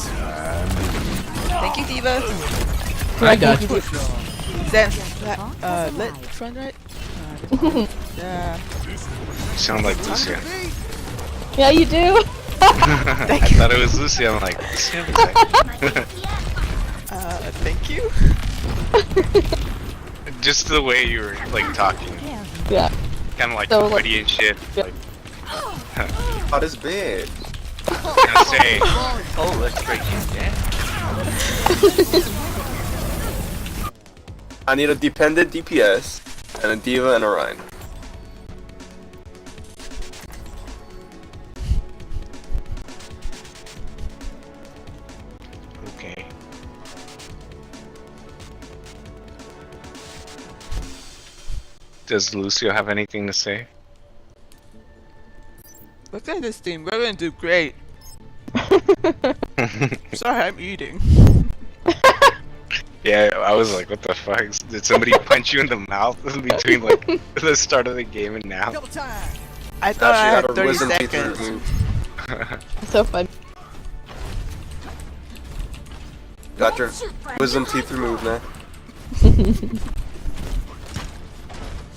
Thank you, Diva. I got you. Then, let front right? Yeah. Sound like Lucio. Yeah, you do. I thought it was Lucio. I'm like, Lucio? Thank you. Just the way you were like talking, Yeah. kind of like So, like- hoodie and shit. Yeah. Like, Oh, this big. gonna say, Oh, let's break you down. I need a dependent DPS, and a Diva and a Rhine. okay. Does Lucio have anything to say? Look at this team. We're gonna do great. Sorry, I'm eating. Yeah, I was like, what the fuck? Did somebody punch you in the mouth between like the start of the game and now? I thought I had Actually, 30 wisdom teeth seconds. removed. So fun. Got your wisdom teeth removed now.